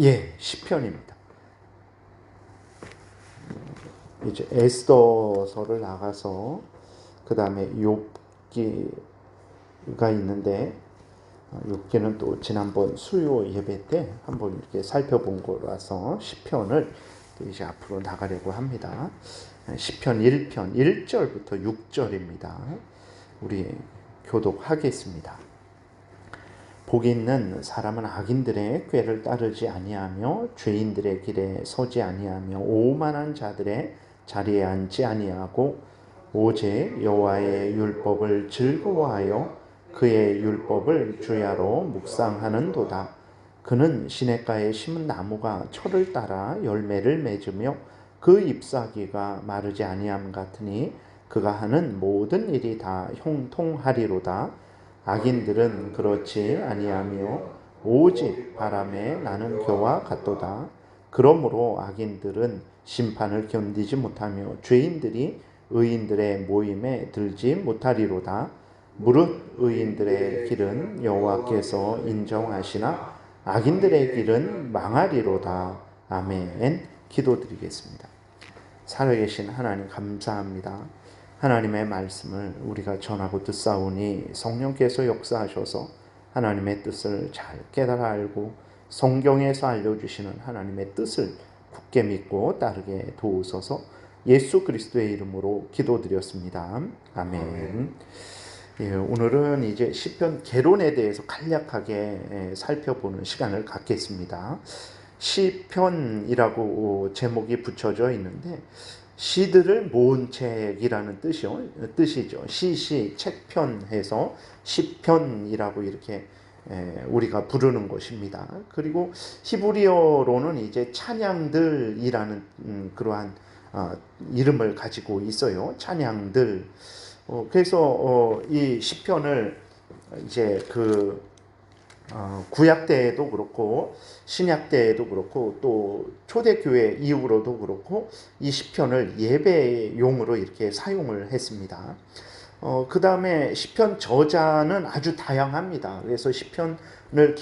예, 시편입니다. 이제 에스더서를 나가서 그 다음에 욥기가 있는데, 욥기는 또 지난번 수요 예배 때 한번 이렇게 살펴본 거라서 시편을 이제 앞으로 나가려고 합니다. 시편 1편 1절부터 6절입니다. 우리 교독하겠습니다. 복이 있는 사람은 악인들의 꾀를 따르지 아니하며 죄인들의 길에 서지 아니하며 오만한 자들의 자리에 앉지 아니하고 오직 여호와의 율법을 즐거워하여 그의 율법을 주야로 묵상하는도다. 그는 시냇가에 심은 나무가 철을 따라 열매를 맺으며 그 잎사귀가 마르지 아니함 같으니 그가 하는 모든 일이 다 형통하리로다. 악인들은 그렇지 아니하며 오직 바람에 나는 겨와 같도다. 그러므로 악인들은 심판을 견디지 못하며 죄인들이 의인들의 모임에 들지 못하리로다. 무릇 의인들의 길은 여호와께서 인정하시나 악인들의 길은 망하리로다. 아멘. 기도드리겠습니다. 살아계신 하나님 감사합니다. 하나님의 말씀을 우리가 전하고 듣사오니 성령께서 역사하셔서 하나님의 뜻을 잘 깨달아 알고 성경에서 알려주시는 하나님의 뜻을 굳게 믿고 따르게 도우소서. 예수 그리스도의 이름으로 기도드렸습니다. 아멘. 예, 오늘은 이제 시편 개론에 대해서 간략하게 살펴보는 시간을 갖겠습니다. 시편이라고 제목이 붙여져 있는데 시들을 모은 책이라는 뜻이죠. 책편해서 시편이라고 이렇게 우리가 부르는 것입니다. 그리고 히브리어로는 이제 찬양들이라는 그러한 이름을 가지고 있어요. 찬양들. 그래서 이 시편을 이제 구약 때에도 그렇고 신약 때에도 그렇고 또 초대교회 이후로도 그렇고 이 시편을 예배용으로 이렇게 사용을 했습니다. 그 다음에 시편 저자는 아주 다양합니다. 그래서 시편을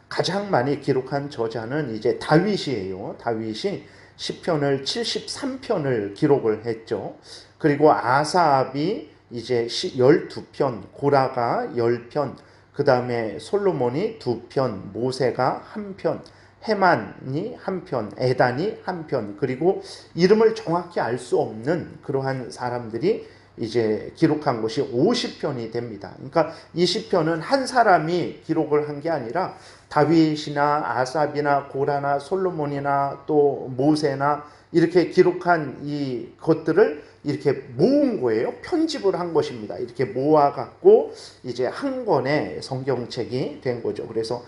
가장 많이 기록한 저자는 이제 다윗이에요. 다윗이 시편을 73편을 기록을 했죠. 그리고 아삽이 이제 12편, 고라가 10편, 그 다음에 솔로몬이 2편, 모세가 1편, 헤만이 1편, 에단이 1편, 그리고 이름을 정확히 알 수 없는 그러한 사람들이 이제 기록한 것이 50편이 됩니다. 그러니까 이 시편은 한 사람이 기록을 한 게 아니라 다윗이나 아삽이나 고라나 솔로몬이나 또 모세나 이렇게 기록한 이 것들을 이렇게 모은 거예요. 편집을 한 것입니다. 이렇게 모아갖고 이제 한 권의 성경책이 된 거죠. 그래서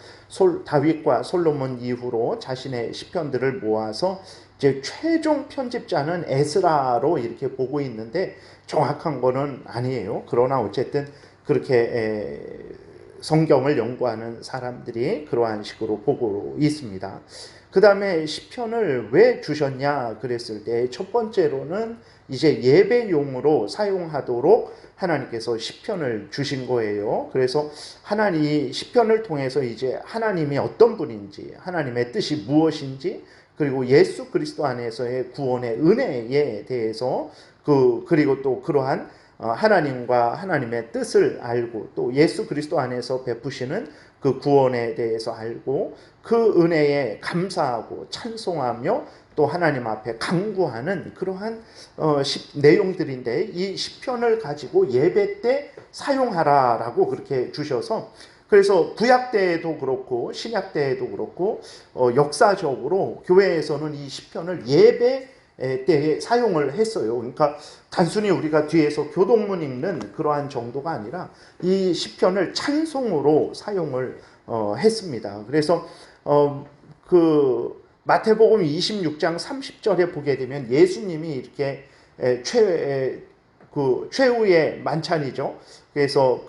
다윗과 솔로몬 이후로 자신의 시편들을 모아서 이제 최종 편집자는 에스라로 이렇게 보고 있는데 정확한 거는 아니에요. 그러나 어쨌든 그렇게 성경을 연구하는 사람들이 그러한 식으로 보고 있습니다. 그 다음에 시편을 왜 주셨냐 그랬을 때 첫 번째로는 이제 예배용으로 사용하도록 하나님께서 시편을 주신 거예요. 그래서 하나님이 시편을 통해서 이제 하나님이 어떤 분인지, 하나님의 뜻이 무엇인지, 그리고 예수 그리스도 안에서의 구원의 은혜에 대해서 그리고 또 그러한 하나님과 하나님의 뜻을 알고 또 예수 그리스도 안에서 베푸시는 그 구원에 대해서 알고 그 은혜에 감사하고 찬송하며 또 하나님 앞에 간구하는 그러한 내용들인데 이 시편을 가지고 예배 때 사용하라라고 그렇게 주셔서 그래서 구약 때에도 그렇고 신약 때에도 그렇고 역사적으로 교회에서는 이 시편을 예배 때에 사용을 했어요. 그러니까 단순히 우리가 뒤에서 교동문 읽는 그러한 정도가 아니라 이 시편을 찬송으로 사용을 했습니다. 그래서 마태복음 26장 30절에 보게 되면 예수님이 이렇게 최후의 만찬이죠. 그래서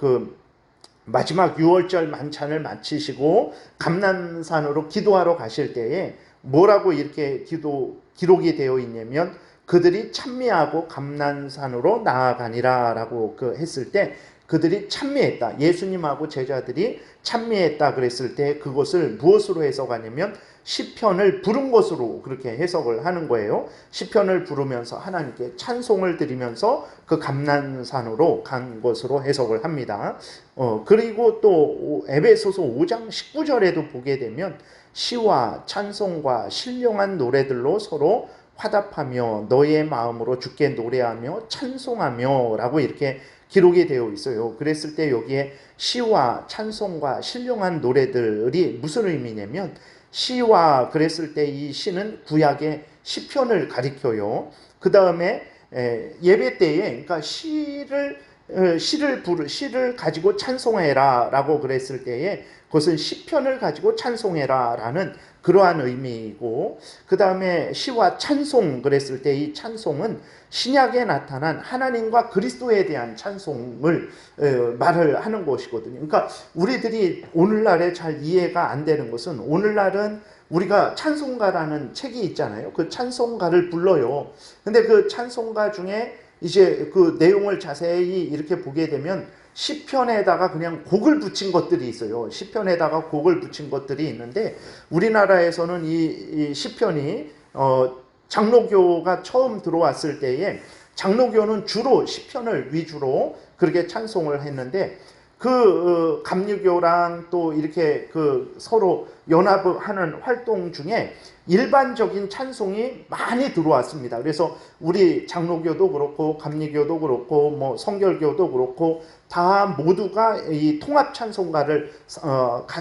마지막 6월절 만찬을 마치시고 감람산으로 기도하러 가실 때에 뭐라고 이렇게 기록이 되어 있냐면 그들이 찬미하고 감람산으로 나아가니라 라고 했을 때 그들이 찬미했다. 예수님하고 제자들이 찬미했다 그랬을 때 그것을 무엇으로 해석하냐면 시편을 부른 것으로 그렇게 해석을 하는 거예요. 시편을 부르면서 하나님께 찬송을 드리면서 그 감난산으로 간 것으로 해석을 합니다. 그리고 또 에베소서 5장 19절에도 보게 되면 시와 찬송과 신령한 노래들로 서로 화답하며 너의 마음으로 주께 노래하며 찬송하며 라고 이렇게 기록이 되어 있어요. 그랬을 때 여기에 시와 찬송과 신령한 노래들이 무슨 의미냐면 시와 그랬을 때 이 시는 구약의 시편을 가리켜요. 그 다음에 예배 때에 그러니까 시를 가지고 찬송해라 라고 그랬을 때에 그것은 시편을 가지고 찬송해라 라는 그러한 의미이고, 그 다음에 시와 찬송 그랬을 때 이 찬송은 신약에 나타난 하나님과 그리스도에 대한 찬송을 말을 하는 것이거든요. 그러니까 우리들이 오늘날에 잘 이해가 안 되는 것은, 오늘날은 우리가 찬송가라는 책이 있잖아요. 그 찬송가를 불러요. 근데 그 찬송가 중에 이제 그 내용을 자세히 이렇게 보게 되면 시편에다가 그냥 곡을 붙인 것들이 있어요. 시편에다가 곡을 붙인 것들이 있는데, 우리나라에서는 이 시편이 장로교가 처음 들어왔을 때에 장로교는 주로 시편을 위주로 그렇게 찬송을 했는데, 그 감리교랑 또 이렇게 그 서로 연합하는 활동 중에 일반적인 찬송이 많이 들어왔습니다. 그래서 우리 장로교도 그렇고 감리교도 그렇고 뭐 성결교도 그렇고 다 모두가 이 통합 찬송가를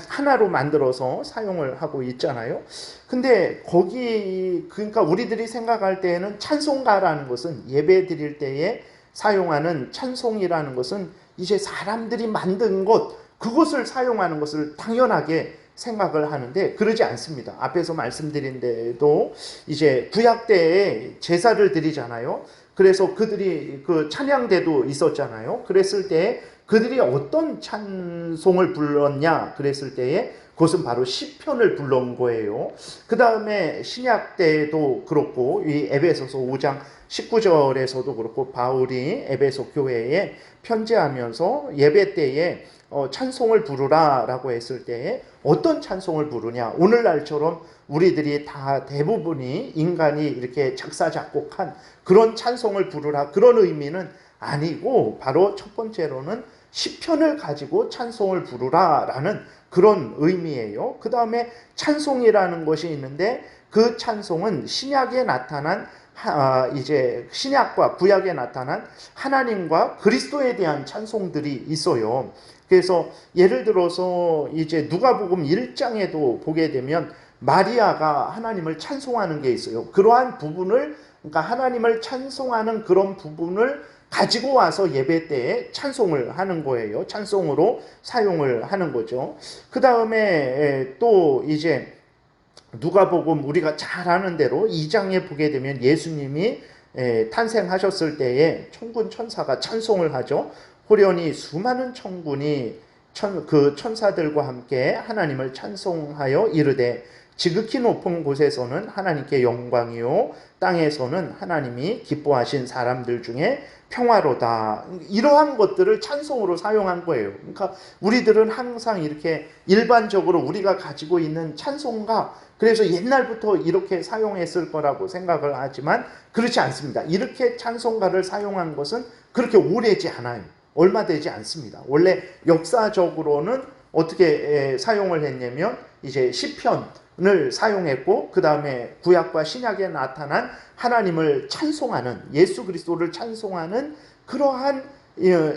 하나로 만들어서 사용을 하고 있잖아요. 근데 거기 그러니까 우리들이 생각할 때에는 찬송가라는 것은 예배 드릴 때에 사용하는 찬송이라는 것은 이제 사람들이 만든 것, 그것을 사용하는 것을 당연하게 생각을 하는데 그러지 않습니다. 앞에서 말씀드린 대로 이제 구약 때에 제사를 드리잖아요. 그래서 그들이 그 찬양대도 있었잖아요. 그랬을 때 그들이 어떤 찬송을 불렀냐 그랬을 때에 그것은 바로 시편을 불른 거예요. 그 다음에 신약 때도 그렇고 이 에베소서 5장 19절에서도 그렇고 바울이 에베소 교회에 편지하면서 예배 때에 찬송을 부르라 라고 했을 때에 어떤 찬송을 부르냐, 오늘날처럼 우리들이 다 대부분이 인간이 이렇게 작사 작곡한 그런 찬송을 부르라 그런 의미는 아니고, 바로 첫 번째로는 시편을 가지고 찬송을 부르라 라는 그런 의미예요. 그 다음에 찬송이라는 것이 있는데 그 찬송은 신약에 나타난 이제 신약과 구약에 나타난 하나님과 그리스도에 대한 찬송들이 있어요. 그래서 예를 들어서 이제 누가복음 1장에도 보게 되면 마리아가 하나님을 찬송하는 게 있어요. 그러한 부분을, 그러니까 하나님을 찬송하는 그런 부분을 가지고 와서 예배 때에 찬송을 하는 거예요. 찬송으로 사용을 하는 거죠. 그 다음에 또 이제 누가복음 우리가 잘 아는 대로 2장에 보게 되면 예수님이 탄생하셨을 때에 천군 천사가 찬송을 하죠. 호련히 수많은 천군이 그 천사들과 함께 하나님을 찬송하여 이르되 지극히 높은 곳에서는 하나님께 영광이요 땅에서는 하나님이 기뻐하신 사람들 중에 평화로다. 이러한 것들을 찬송으로 사용한 거예요. 그러니까 우리들은 항상 이렇게 일반적으로 우리가 가지고 있는 찬송가, 그래서 옛날부터 이렇게 사용했을 거라고 생각을 하지만 그렇지 않습니다. 이렇게 찬송가를 사용한 것은 그렇게 오래지 않아요. 얼마 되지 않습니다. 원래 역사적으로는 어떻게 사용을 했냐면 이제 시편을 사용했고, 그 다음에 구약과 신약에 나타난 하나님을 찬송하는, 예수 그리스도를 찬송하는 그러한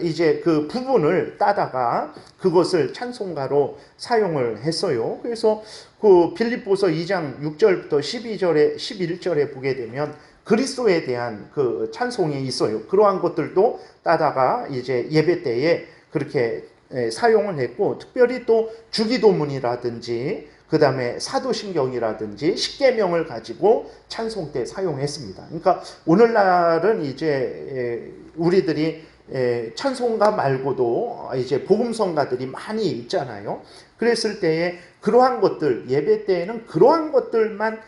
이제 그 부분을 따다가 그것을 찬송가로 사용을 했어요. 그래서 그 빌립보서 2장 6절부터 11절에 보게 되면 그리스도에 대한 그 찬송이 있어요. 그러한 것들도 따다가 이제 예배 때에 그렇게 사용을 했고, 특별히 또 주기도문이라든지 그 다음에 사도신경이라든지 십계명을 가지고 찬송 때 사용했습니다. 그러니까 오늘날은 이제 우리들이 찬송가 말고도 이제 복음성가들이 많이 있잖아요. 그랬을 때에 그러한 것들, 예배 때에는 그러한 것들만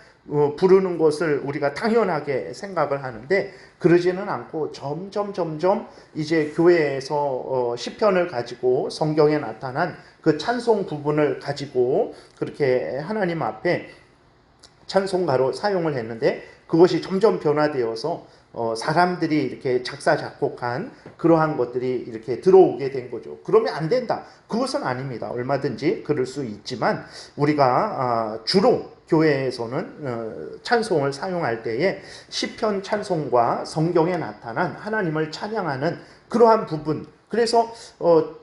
부르는 것을 우리가 당연하게 생각을 하는데 그러지는 않고 점점 이제 교회에서 시편을 가지고 성경에 나타난 그 찬송 부분을 가지고 그렇게 하나님 앞에 찬송가로 사용을 했는데 그것이 점점 변화되어서 사람들이 이렇게 작사 작곡한 그러한 것들이 이렇게 들어오게 된 거죠. 그러면 안 된다. 그것은 아닙니다. 얼마든지 그럴 수 있지만 우리가 주로 교회에서는 찬송을 사용할 때에 시편 찬송과 성경에 나타난 하나님을 찬양하는 그러한 부분, 그래서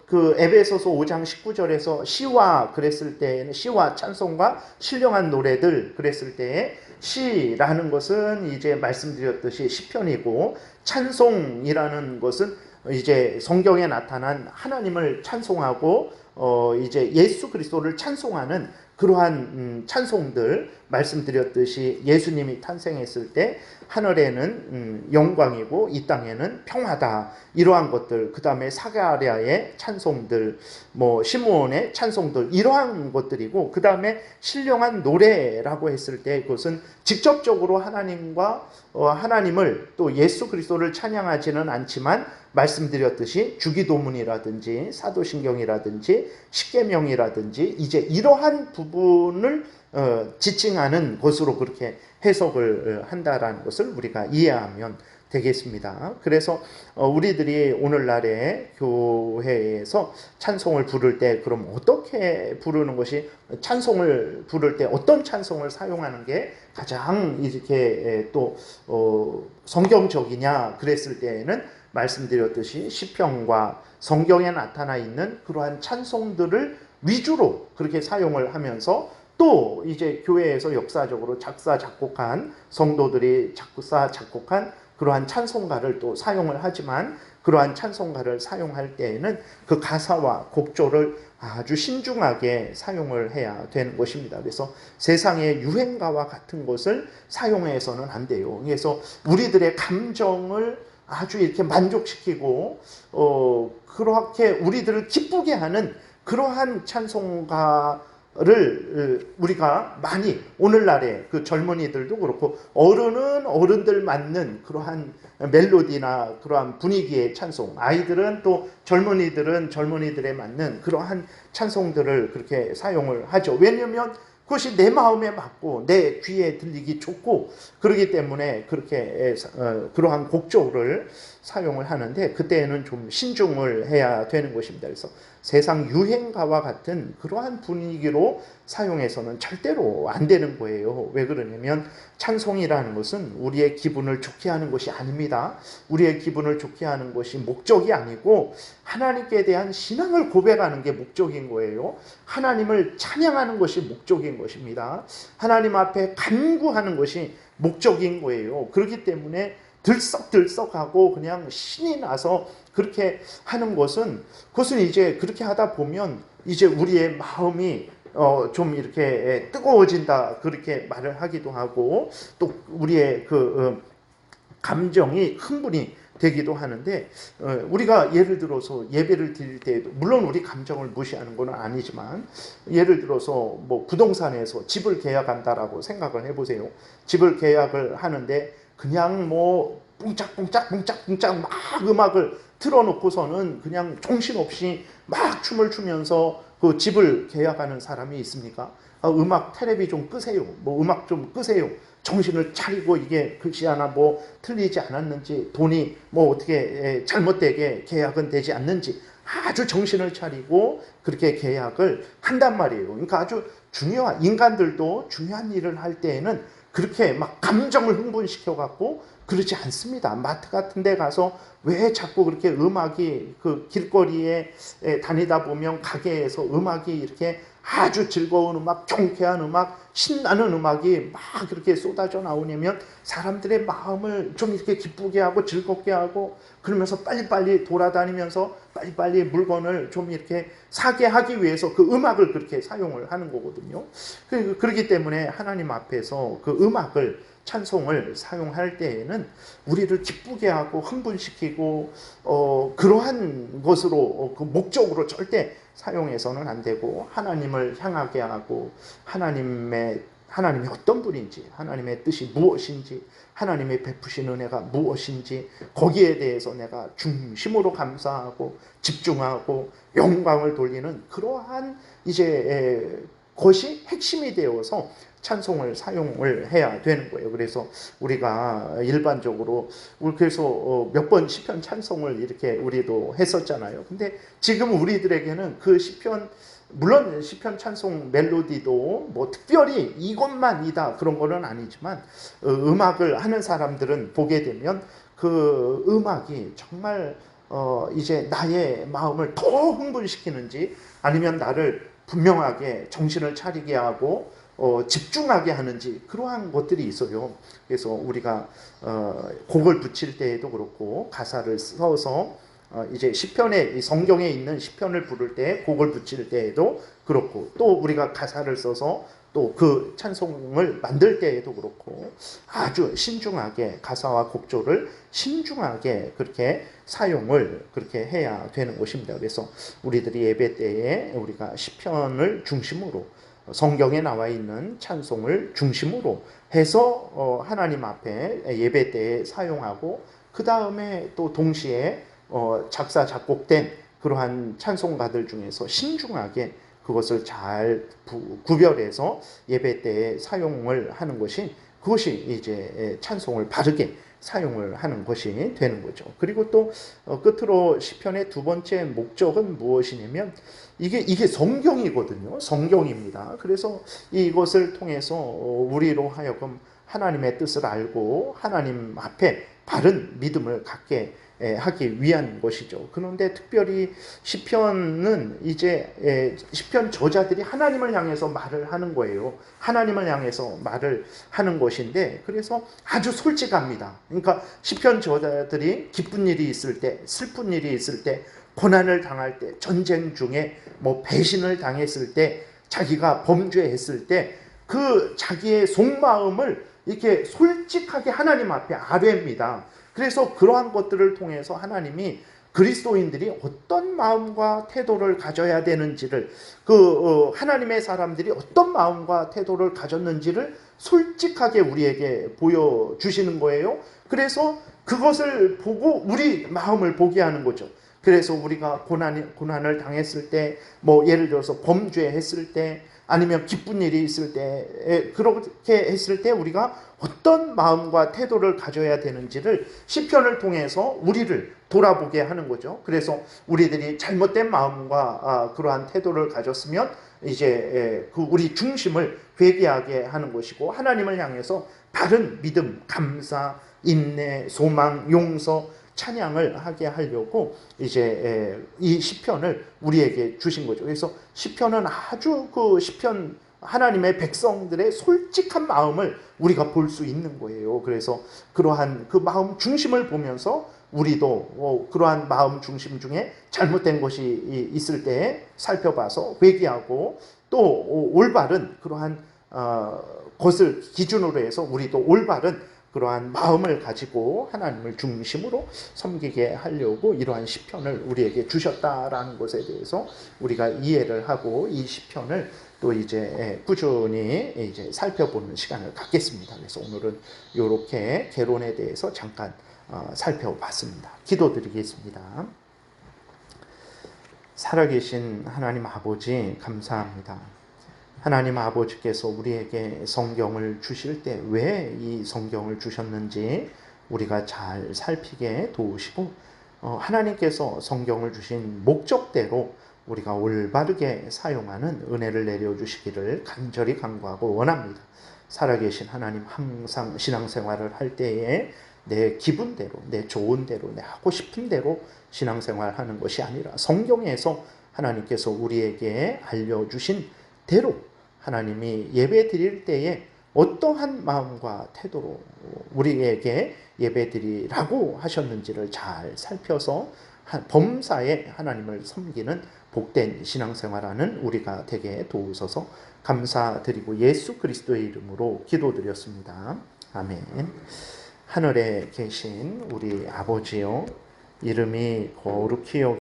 그 에베소서 5장 19절에서 시와 그랬을 때에는 시와 찬송과 신령한 노래들 그랬을 때에 시라는 것은 이제 말씀드렸듯이 시편이고 찬송이라는 것은 이제 성경에 나타난 하나님을 찬송하고 이제 예수 그리스도를 찬송하는 그러한 찬송들, 말씀드렸듯이 예수님이 탄생했을 때 하늘에는 영광이고 이 땅에는 평화다, 이러한 것들, 그 다음에 사가랴의 찬송들, 뭐 시므온의 찬송들, 이러한 것들이고, 그 다음에 신령한 노래라고 했을 때 그것은 직접적으로 하나님과 하나님을 또 예수 그리스도를 찬양하지는 않지만 말씀드렸듯이 주기도문이라든지 사도신경이라든지 십계명이라든지 이제 이러한 부분을 지칭하는 것으로 그렇게 해석을 한다라는 것을 우리가 이해하면 되겠습니다. 그래서 우리들이 오늘날에 교회에서 찬송을 부를 때 그럼 어떻게 부르는 것이, 찬송을 부를 때 어떤 찬송을 사용하는 게 가장 이렇게 또 성경적이냐 그랬을 때에는 말씀드렸듯이 시편과 성경에 나타나 있는 그러한 찬송들을 위주로 그렇게 사용을 하면서 또 이제 교회에서 역사적으로 작사 작곡한 성도들이 작사 작곡한 그러한 찬송가를 또 사용을 하지만 그러한 찬송가를 사용할 때에는 그 가사와 곡조를 아주 신중하게 사용을 해야 되는 것입니다. 그래서 세상의 유행가와 같은 것을 사용해서는 안 돼요. 그래서 우리들의 감정을 아주 이렇게 만족시키고 그렇게 우리들을 기쁘게 하는 그러한 찬송가를 우리가 많이 오늘날의 그 젊은이들도 그렇고 어른은 어른들 맞는 그러한 멜로디나 그러한 분위기의 찬송, 아이들은 또 젊은이들은 젊은이들에 맞는 그러한 찬송들을 그렇게 사용을 하죠. 왜냐하면 그것이 내 마음에 맞고 내 귀에 들리기 좋고 그러기 때문에 그렇게 그러한 곡조를 사용을 하는데 그때는 좀 신중을 해야 되는 것입니다. 그래서 세상 유행가와 같은 그러한 분위기로 사용해서는 절대로 안 되는 거예요. 왜 그러냐면 찬송이라는 것은 우리의 기분을 좋게 하는 것이 아닙니다. 우리의 기분을 좋게 하는 것이 목적이 아니고 하나님께 대한 신앙을 고백하는 게 목적인 거예요. 하나님을 찬양하는 것이 목적인 것입니다. 하나님 앞에 간구하는 것이 목적인 거예요. 그렇기 때문에 들썩들썩하고 그냥 신이 나서 그렇게 하는 것은, 그것은 이제 그렇게 하다 보면 이제 우리의 마음이 좀 이렇게 뜨거워진다 그렇게 말을 하기도 하고 또 우리의 그 감정이 흥분이 되기도 하는데 우리가 예를 들어서 예배를 드릴 때에도 물론 우리 감정을 무시하는 건 아니지만 예를 들어서 뭐 부동산에서 집을 계약한다라고 생각을 해보세요. 집을 계약을 하는데 그냥 뭐 뿡짝뿡짝 막 음악을 틀어놓고서는 그냥 정신없이 막 춤을 추면서 그 집을 계약하는 사람이 있습니까? 음악 텔레비 좀 끄세요. 뭐 음악 좀 끄세요. 정신을 차리고 이게 글씨 하나 뭐 틀리지 않았는지 돈이 뭐 어떻게 잘못되게 계약은 되지 않는지 아주 정신을 차리고 그렇게 계약을 한단 말이에요. 그러니까 아주 중요한, 인간들도 중요한 일을 할 때에는 그렇게 막 감정을 흥분시켜 갖고 그러지 않습니다. 마트 같은 데 가서 왜 자꾸 그렇게 음악이 그 길거리에 다니다 보면 가게에서 음악이 이렇게 아주 즐거운 음악, 경쾌한 음악, 신나는 음악이 막 그렇게 쏟아져 나오냐면 사람들의 마음을 좀 이렇게 기쁘게 하고 즐겁게 하고 그러면서 빨리빨리 돌아다니면서 빨리빨리 물건을 좀 이렇게 사게 하기 위해서 그 음악을 그렇게 사용을 하는 거거든요. 그렇기 때문에 하나님 앞에서 그 음악을, 찬송을 사용할 때에는 우리를 기쁘게 하고 흥분시키고 그러한 것으로 그 목적으로 절대 사용해서는 안 되고 하나님을 향하게 하고 하나님의 하나님이 어떤 분인지, 하나님의 뜻이 무엇인지, 하나님의 베푸신 은혜가 무엇인지, 거기에 대해서 내가 중심으로 감사하고 집중하고 영광을 돌리는 그러한 이제 것이 핵심이 되어서 찬송을 사용을 해야 되는 거예요. 그래서 우리가 일반적으로 그래서 몇 번 시편 찬송을 이렇게 우리도 했었잖아요. 근데 지금 우리들에게는 그 시편, 물론 시편 찬송 멜로디도 뭐 특별히 이것만이다 그런 거는 아니지만 음악을 하는 사람들은 보게 되면 그 음악이 정말 이제 나의 마음을 더 흥분시키는지 아니면 나를 분명하게 정신을 차리게 하고 집중하게 하는지 그러한 것들이 있어요. 그래서 우리가 곡을 붙일 때에도 그렇고 가사를 써서 이제 시편에 성경에 있는 시편을 부를 때 곡을 붙일 때에도 그렇고 또 우리가 가사를 써서 또 그 찬송을 만들 때에도 그렇고 아주 신중하게 가사와 곡조를 신중하게 그렇게 사용을 그렇게 해야 되는 것입니다. 그래서 우리들이 예배 때에 우리가 시편을 중심으로 성경에 나와 있는 찬송을 중심으로 해서 하나님 앞에 예배 때에 사용하고 그 다음에 또 동시에 작사 작곡된 그러한 찬송가들 중에서 신중하게 그것을 잘 구별해서 예배 때에 사용을 하는 것이 그것이 이제 찬송을 바르게 사용을 하는 것이 되는 거죠. 그리고 또 끝으로 시편의 두 번째 목적은 무엇이냐면 이게 성경이거든요. 성경입니다. 그래서 이것을 통해서 우리로 하여금 하나님의 뜻을 알고 하나님 앞에 바른 믿음을 갖게 하기 위한 것이죠. 그런데 특별히 시편은 이제 시편 저자들이 하나님을 향해서 말을 하는 거예요. 하나님을 향해서 말을 하는 것인데 그래서 아주 솔직합니다. 그러니까 시편 저자들이 기쁜 일이 있을 때, 슬픈 일이 있을 때, 고난을 당할 때, 전쟁 중에 뭐 배신을 당했을 때, 자기가 범죄했을 때 그 자기의 속마음을 이렇게 솔직하게 하나님 앞에 아뢰입니다. 그래서 그러한 것들을 통해서 하나님이 그리스도인들이 어떤 마음과 태도를 가져야 되는지를 하나님의 사람들이 어떤 마음과 태도를 가졌는지를 솔직하게 우리에게 보여주시는 거예요. 그래서 그것을 보고 우리 마음을 보게 하는 거죠. 그래서 우리가 고난을 당했을 때, 뭐 예를 들어서 범죄했을 때, 아니면 기쁜 일이 있을 때, 그렇게 했을 때 우리가 어떤 마음과 태도를 가져야 되는지를 시편을 통해서 우리를 돌아보게 하는 거죠. 그래서 우리들이 잘못된 마음과 그러한 태도를 가졌으면 이제 우리 중심을 회개하게 하는 것이고 하나님을 향해서 바른 믿음, 감사, 인내, 소망, 용서, 찬양을 하게 하려고 이제 이 시편을 우리에게 주신 거죠. 그래서 시편은 아주 그 시편 하나님의 백성들의 솔직한 마음을 우리가 볼 수 있는 거예요. 그래서 그러한 그 마음 중심을 보면서 우리도 그러한 마음 중심 중에 잘못된 것이 있을 때 살펴봐서 회개하고 또 올바른 그러한 것을 기준으로 해서 우리도 올바른 그러한 마음을 가지고 하나님을 중심으로 섬기게 하려고 이러한 시편을 우리에게 주셨다라는 것에 대해서 우리가 이해를 하고 이 시편을 또 이제 꾸준히 이제 살펴보는 시간을 갖겠습니다. 그래서 오늘은 이렇게 개론에 대해서 잠깐 살펴봤습니다. 기도드리겠습니다. 살아계신 하나님 아버지 감사합니다. 하나님 아버지께서 우리에게 성경을 주실 때 왜 이 성경을 주셨는지 우리가 잘 살피게 도우시고 하나님께서 성경을 주신 목적대로 우리가 올바르게 사용하는 은혜를 내려주시기를 간절히 간구하고 원합니다. 살아계신 하나님 항상 신앙생활을 할 때에 내 기분대로, 내 좋은 대로, 내 하고 싶은 대로 신앙생활하는 것이 아니라 성경에서 하나님께서 우리에게 알려주신 대로 하나님이 예배 드릴 때에 어떠한 마음과 태도로 우리에게 예배 드리라고 하셨는지를 잘 살펴서 범사에 하나님을 섬기는 복된 신앙생활하는 우리가 되게 도우소서 감사드리고 예수 그리스도의 이름으로 기도드렸습니다. 아멘. 하늘에 계신 우리 아버지요, 이름이 거룩히 여겨